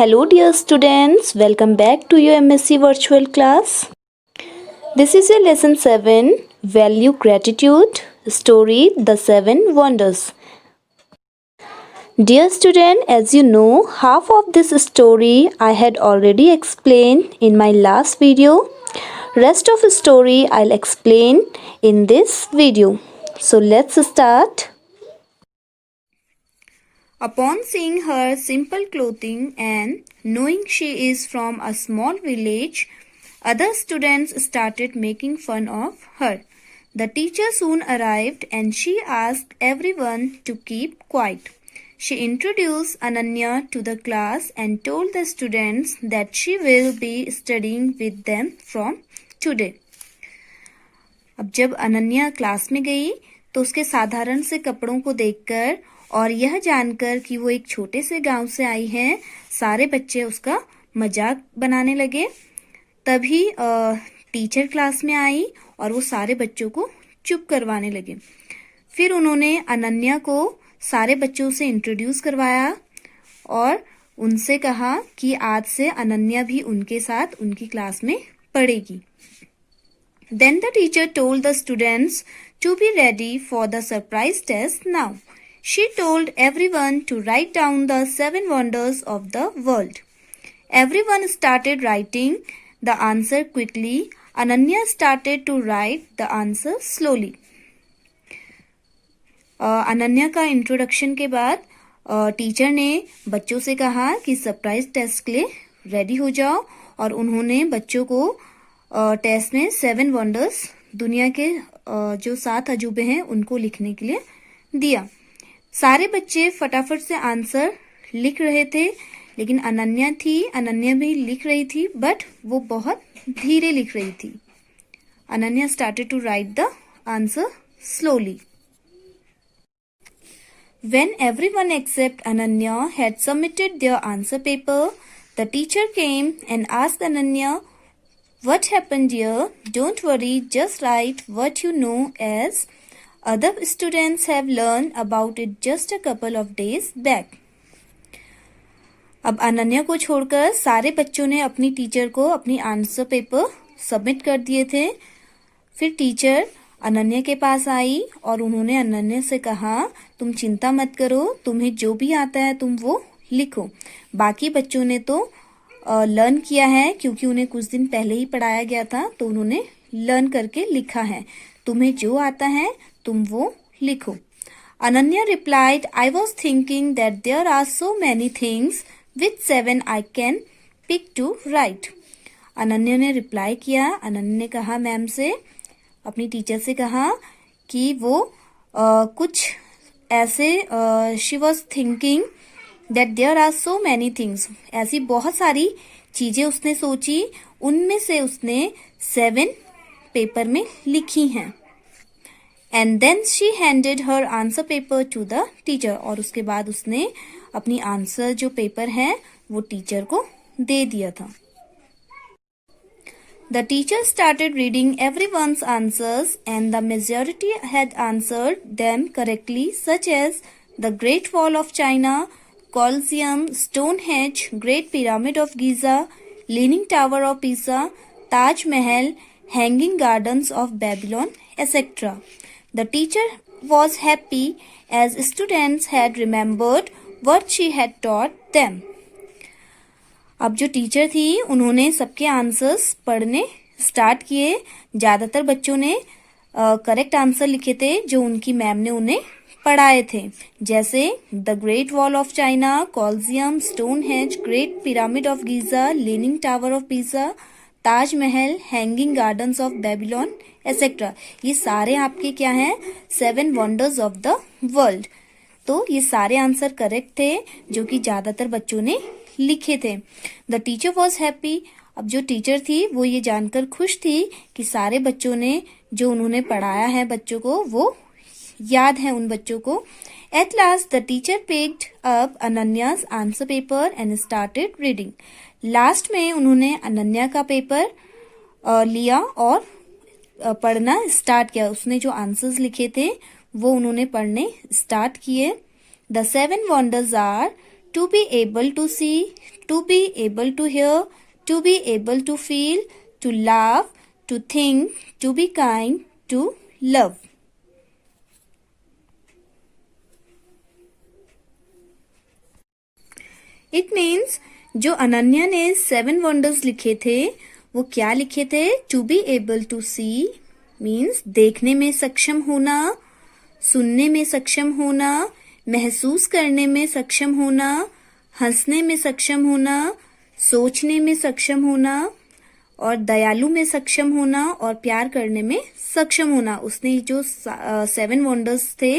Hello dear students, welcome back to your MSc virtual class. This is your lesson 7, Value Gratitude, story The Seven Wonders. Dear student, as you know, half of this story I had already explained in my last video. Rest of the story I'll explain in this video. So let's start. Upon seeing her simple clothing and knowing she is from a small village, other students started making fun of her. The teacher soon arrived and she asked everyone to keep quiet. She introduced Ananya to the class and told the students that she will be studying with them from today. अब जब Ananya class में गई तो उसके साधारण से कपड़ों को देखकर और यह जानकर कि वो एक छोटे से गांव से आई है, सारे बच्चे उसका मजाक बनाने लगे। तभी टीचर क्लास में आई और वो सारे बच्चों को चुप करवाने लगे। फिर उन्होंने अनन्या को सारे बच्चों से इंट्रोड्यूस करवाया और उनसे कहा कि आज से अनन्या भी उनके साथ उनकी क्लास में पढ़ेगी। Then the teacher told the students to be ready for the surprise test now. She told everyone to write down the 7 wonders of the world. Everyone started writing the answer quickly. Ananya started to write the answer slowly. Ananya का introduction के बाद teacher ने बच्चों से कहा कि surprise test के लिए रेडी हो जाओ और उन्होंने बच्चों को टेस्ट में 7 वंडर्स दुनिया के जो 7 अजूबे हैं उनको लिखने के लिए दिया। सारे बच्चे फटाफट से आंसर लिख रहे थे, लेकिन अनन्या भी लिख रही थी, बट वो बहुत धीरे लिख रही थी। Ananya started to write the answer slowly. When everyone except Ananya had submitted their answer paper, the teacher came and asked Ananya, "What happened dear? Don't worry, just write what you know as other students have learned about it just a couple of days back." अब अनन्या को छोड़कर सारे बच्चों ने अपनी teacher को अपनी answer paper submit कर दिए थे। फिर टीचर अनन्या के पास आई और उन्होंने अनन्या से कहा, तुम चिंता मत करो, तुम्हें जो भी आता है तुम वो लिखो। बाकी बच्चों ने तो लर्न किया है क्योंकि उन्हें कुछ दिन पहले ही पढ़ाया गया था, तो उन्होंने लर्न करके लिखा है। तुम्हें जो आता है तुम वो लिखो। Ananya replied, I was thinking that there are so many things with 7 I can pick to write. Ananya ने रिप्लाई किया। अनन्या ने कहा मैम से, अपनी टीचर से कहा कि वो कुछ ऐसे she was thinking that there are so many things, ऐसी बहुत सारी चीजें उसने सोची, उनमें से उसने 7 पेपर में लिखी हैं। And then she handed her answer paper to the teacher, और उसके बाद उसने अपनी आंसर जो पेपर है वो टीचर को दे दिया था। The teacher started reading everyone's answers and the majority had answered them correctly, such as the Great Wall of China, Colosseum, Stonehenge, Great Pyramid of Giza, Leaning Tower of Pisa, Taj Mahal, Hanging Gardens of Babylon, etc. The teacher was happy as students had remembered what she had taught them. अब जो teacher थी उन्होंने सबके answers पढ़ने start किए। ज्यादातर बच्चों ने करेक्ट आंसर लिखे थे जो उनकी मैम ने उन्हें पढ़ाए थे, जैसे the great wall of China, कॉलोसियम, Stonehenge, great pyramid of Giza, leaning tower of पिसा, Taj Mahal, hanging gardens of Babylon etcetera. ये सारे आपके क्या हैं? 7 वंडर्स ऑफ द वर्ल्ड। तो ये सारे आंसर करेक्ट थे जो कि ज्यादातर बच्चों ने लिखे थे। The teacher was happy. अब जो टीचर थी वो ये जानकर खुश थी कि सारे बच्चों ने जो उन्होंने पढ़ाया है बच्चों को वो याद है उन बच्चों को। At last the teacher picked up Ananya's answer paper and started reading. Last में उन्होंने अनन्या का पेपर लिया और पढ़ना स्टार्ट किया। उसने जो आंसर्स लिखे थे वो उन्होंने पढ़ने स्टार्ट किए। The 7 wonders are to be able to see, to be able to hear, to be able to feel, to laugh, to think, to be kind, to love. It means जो अनन्या ने 7 wonders लिखे थे वो क्या लिखे थे? To be able to see means देखने में सक्षम होना, सुनने में सक्षम होना, महसूस करने में सक्षम होना, हंसने में सक्षम होना, सोचने में सक्षम होना और दयालु में सक्षम होना और प्यार करने में सक्षम होना। उसने जो 7 वंडर्स थे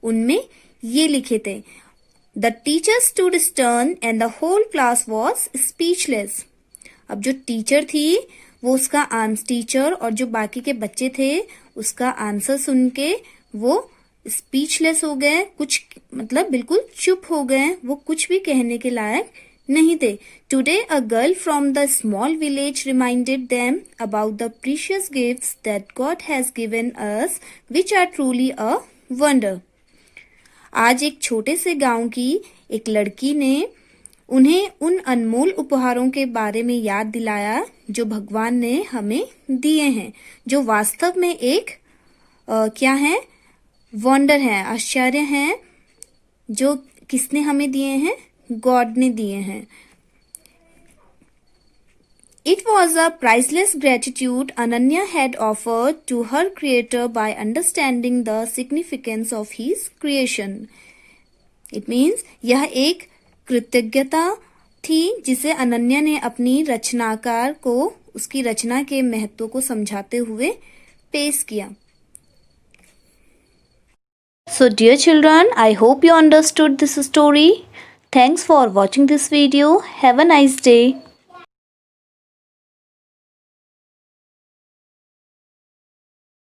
उनमें ये लिखे थे। The teacher stood stern and the whole class was speechless. अब जो टीचर थी वो उसका टीचर और जो बाकी के बच्चे थे उसका आंसर सुन के वो स्पीचलेस हो गए, कुछ मतलब बिल्कुल चुप हो गए, वो कुछ भी कहने के लायक नहीं थे। Today a girl from the small village reminded them about the precious gifts that God has given us, which are truly a wonder. आज एक छोटे से गांव की एक लड़की ने उन्हें उन अनमोल उपहारों के बारे में याद दिलाया जो भगवान ने हमें दिए हैं, जो वास्तव में एक क्या है? वंडर है, आश्चर्य है, जो किसने हमें दिए हैं? गॉड ने दिए हैं। It was a priceless gratitude Ananya had offered to her creator by understanding the significance of his creation. It means यह एक कृतज्ञता थी जिसे अनन्या ने अपनी रचनाकार को उसकी रचना के महत्व को समझाते हुए पेश किया। So dear children, I hope you understood this story. Thanks for watching this video. Have a nice day.